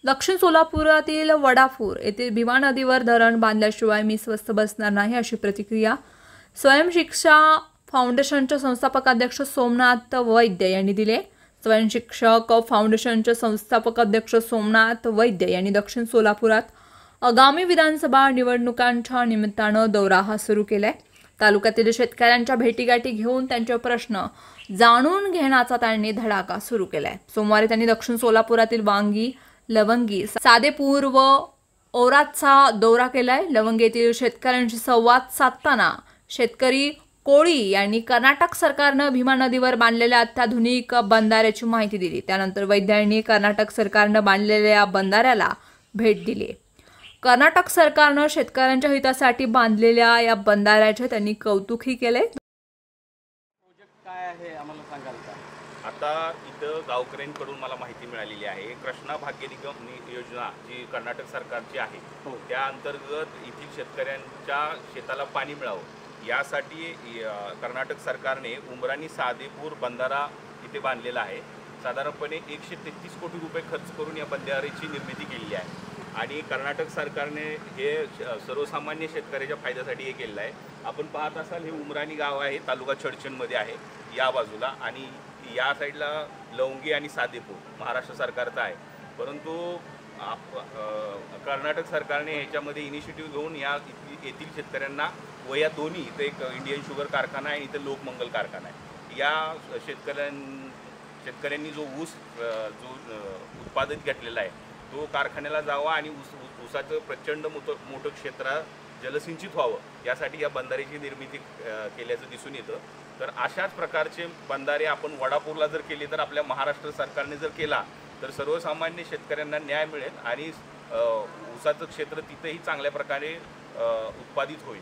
दक्षिण सोलापुरातील वडापूर येथील भीमा नदीवर धरण बांधल्याशिवाय मी स्वस्थ बसणार नाही, अशी प्रतिक्रिया स्वयंशिक्षा फाउंडेशनचे संस्थापक अध्यक्ष सोमनाथ वैद्य यांनी दिले। स्वयंशिक्षक फाउंडेशनचे संस्थापक अध्यक्ष सोमनाथ वैद्य यांनी दक्षिण सोलापुरात आगामी विधानसभा निवडणुकांच्या निमित्तानं दौरा सुरू केलाय। तालुक्यातील शेतकऱ्यांच्या भेटीगाठी घेऊन त्यांचे प्रश्न जाणून घेण्याचा त्यांनी धडाका सुरू केलाय। सोमवारी त्यांनी दक्षिण सोलापुरातील वांगी, लवंगी, सादेपूर व औरादचा दौरा केलाय। लवंगी येथील शेतकऱ्यांशी संवाद साधताना शेतकरी कोळी यांनी कर्नाटक सरकारनं भीमा नदीवर बांधलेल्या अत्याधुनिक बंधाऱ्याची माहिती दिली। त्यानंतर वैद्य यांनी कर्नाटक सरकारनं बांधलेल्या बंधाऱ्याला भेट दिली। कर्नाटक सरकारनं शेतकऱ्यांच्या हितासाठी बांधलेल्या या बंधाऱ्याचे त्यांनी कौतुकही केले। प्रोजेक्ट काय आहे आम्हाला सांगाल का? आता इथं गावकऱ्यांकडून मला माहिती मिळालेली आहे, कृष्णा भाग्य निगम योजना जी कर्नाटक सरकारची आहे त्या अंतर्गत येथील शेतकऱ्यांच्या शेताला पाणी मिळावं यासाठी कर्नाटक सरकारने उमराणी सादेपूर बंधारा इथे बांधलेला आहे। साधारणपणे 133 कोटी रुपये खर्च करून या बंधाऱ्याची निर्मिती केलेली आहे आणि कर्नाटक सरकारने हे सर्वसामान्य शेतकऱ्याच्या फायद्यासाठी हे केलेलं आहे। आपण पाहत असाल हे उमराणी गाव आहे, तालुका चडचणमध्ये आहे या बाजूला, आणि या साईडला लवंगी आणि सादेपूर महाराष्ट्र सरकारचा आहे। परंतु कर्नाटक सरकारने ह्याच्यामध्ये इनिशिएटिव्ह घेऊन येथील शेतकऱ्यांना व या दोन्ही इथं एक इंडियन शुगर कारखाना आहे, इथं लोकमंगल कारखाना आहे, या शेतकऱ्यांनी जो ऊस जो उत्पादित घेतलेला आहे तो कारखान्याला जावा आणि ऊसाचं प्रचंड मोठं क्षेत्र जलसिंचित व्हावं यासाठी या बंधाऱ्याची निर्मिती केल्याचं दिसून येतं। तर अशाच प्रकारचे बंधारे आपण वडापूरला जर केले तर आपल्या महाराष्ट्र सरकारने जर केला तर सर्वसामान्य शेतकऱ्यांना न्याय मिळेल आणि ऊसाचं क्षेत्र तिथेही चांगल्या प्रकारे उत्पादित होईल।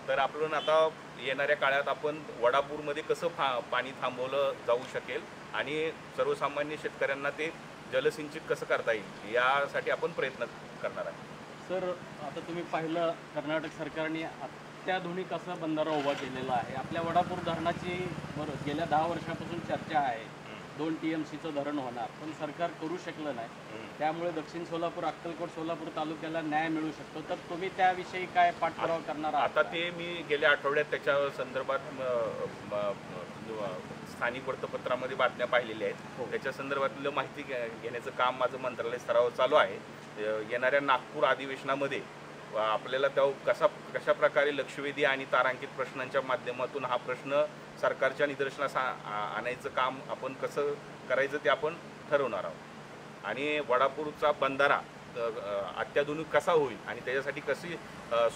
तर आपण आता येणाऱ्या काळात आपण वडापूरमध्ये कसं पाणी थांबवलं जाऊ शकेल आणि सर्वसामान्य शेतकऱ्यांना ते जलसिंचित कसं करता येईल यासाठी आपण प्रयत्न करणार आहे। सर, आता तुम्ही पाहिलं कर्नाटक सरकारने अत्याधुनिक असा बंधारा उभा केलेला आहे। आपल्या वडापूर धरणाची गेल्या 10 वर्षापासून चर्चा आहे, 2 TMCचं धरण होणार, पण सरकार करू शकलं नाही। त्यामुळे दक्षिण सोलापूर, अक्कलकोट, सोलापूर तालुक्याला न्याय मिळू शकतो। तर तुम्ही त्याविषयी काय पाठपुरावा करणार आहात? आता ते मी गेल्या आठवड्यात त्याच्या संदर्भात स्थानिक वृत्तपत्रामध्ये बातम्या पाहिलेल्या आहेत, त्याच्या संदर्भातलं माहिती घेण्याचं काम माझं मंत्रालय स्तरावर चालू आहे। येणाऱ्या नागपूर अधिवेशनामध्ये आपल्याला त्या कशा प्रकारे लक्षवेधी आणि तारांकित प्रश्नांच्या माध्यमातून हा प्रश्न सरकारच्या निदर्शनास आणायचं काम आपण कसं करायचं ते आपण ठरवणार आहोत आणि वडापूरचा बंधारा अत्याधुनिक कसा होईल आणि त्याच्यासाठी कशी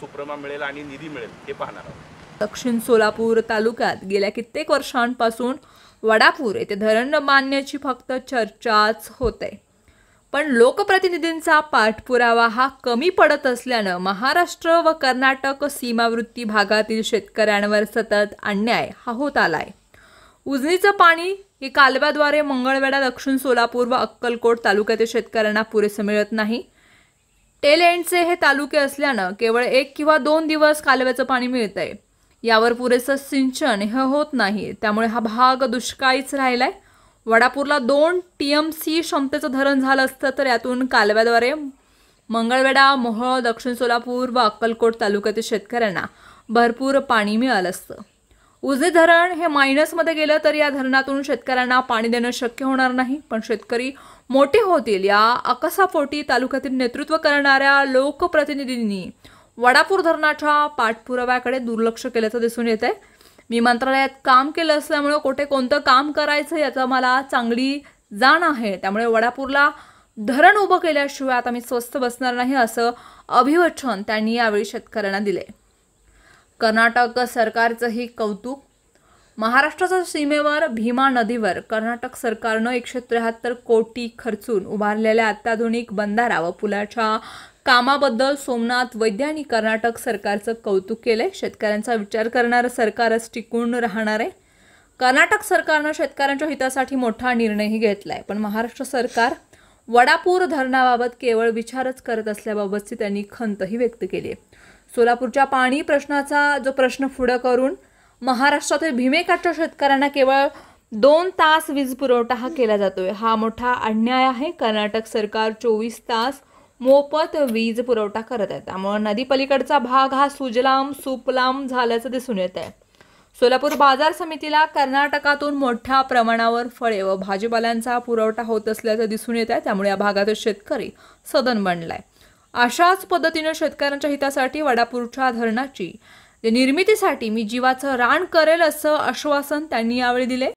सुप्रमा मिळेल आणि निधी मिळेल हे पाहणार आहोत। दक्षिण सोलापूर तालुक्यात गेल्या कित्येक वर्षांपासून वडापूर येथे धरण बांधण्याची फक्त चर्चाच होते, पण लोकप्रतिनिधींचा पाठपुरावा हा कमी पडत असल्यानं महाराष्ट्र व कर्नाटक सीमावर्ती भागातील शेतकऱ्यांवर सतत अन्याय हा होत आलाय। उजनीचं पाणी हे कालव्याद्वारे मंगळवेढा, दक्षिण सोलापूर व अक्कलकोट तालुक्यातील शेतकऱ्यांना पुरेसं मिळत नाही। टेल एंडचे हे तालुके असल्यानं केवळ 1 किंवा 2 दिवस कालव्याचं पाणी मिळतंय, यावर पुरेसं सिंचन हे होत नाही, त्यामुळे हा भाग दुष्काळीच राहिलाय। वडापूरला 2 TMC क्षमतेचं धरण झालं असतं तर यातून कालव्याद्वारे मंगळवेढा, मोहोळ, दक्षिण सोलापूर व अक्कलकोट तालुक्यातील शेतकऱ्यांना भरपूर पाणी मिळालं असतं। उजनी धरण हे मायनसमध्ये गेलं तर या धरणातून शेतकऱ्यांना पाणी देणं शक्य होणार नाही, पण शेतकरी मोठे होतील या अकसापोटी तालुक्यातील नेतृत्व करणाऱ्या लोकप्रतिनिधींनी वडापूर धरणाच्या पाठपुराव्याकडे दुर्लक्ष केल्याचं दिसून येत आहे। मी मंत्रालयात काम केलं असल्यामुळे कुठे कोणतं काम करायचं याचा मला चांगली जाण आहे, त्यामुळे वडापूरला धरण उभं केल्याशिवाय आता मी स्वस्थ बसणार नाही, असं अभिवचन त्यांनी यावेळी शेतकऱ्यांना दिले। कर्नाटक सरकारचंही कौतुक। महाराष्ट्राच्या सीमेवर भीमा नदीवर कर्नाटक सरकारनं 173 कोटी खर्चून उभारलेल्या अत्याधुनिक बंधारा व पुलाच्या कामाबद्दल सोमनाथ वैद्य यांनी कर्नाटक सरकारचं कौतुक केले। शेतकऱ्यांचा विचार करणारं सरकारच टिकून राहणार आहे। कर्नाटक सरकारनं शेतकऱ्यांच्या हितासाठी मोठा निर्णयही घेतलाय, पण महाराष्ट्र सरकार वडापूर धरणाबाबत केवळ विचारच करत असल्याबाबतची त्यांनी खंतही व्यक्त केली। सोलापूरच्या पाणी प्रश्नाचा जो प्रश्न पुढे करून महाराष्ट्रातील भीमेकाठच्या शेतकऱ्यांना केवळ 2 तास वीज पुरवठा हा केला जातोय. हा मोठा अन्याय आहे. कर्नाटक सरकार 24 तास मोफत वीज पुरवठा करत आहे. त्यामुळे नदी पलीकडचा भाग हा सुजलाम सुफलाम झाल्याचं दिसून येत आहे. सोलापूर बाजार समितीला कर्नाटकातून मोठ्या प्रमाणावर फळे व भाजीपाल्यांचा पुरवठा होत असल्याचं दिसून येत आहे. त्यामुळे या भागातील शेतकरी सदन बनलाय. अशाच पद्धतीने शेतकऱ्यांच्या हितासाठी वडापूरच्या धरणाची निर्मितीसाठी मी जीवाचं रान करेल असं आश्वासन त्यांनी यावेळी दिले.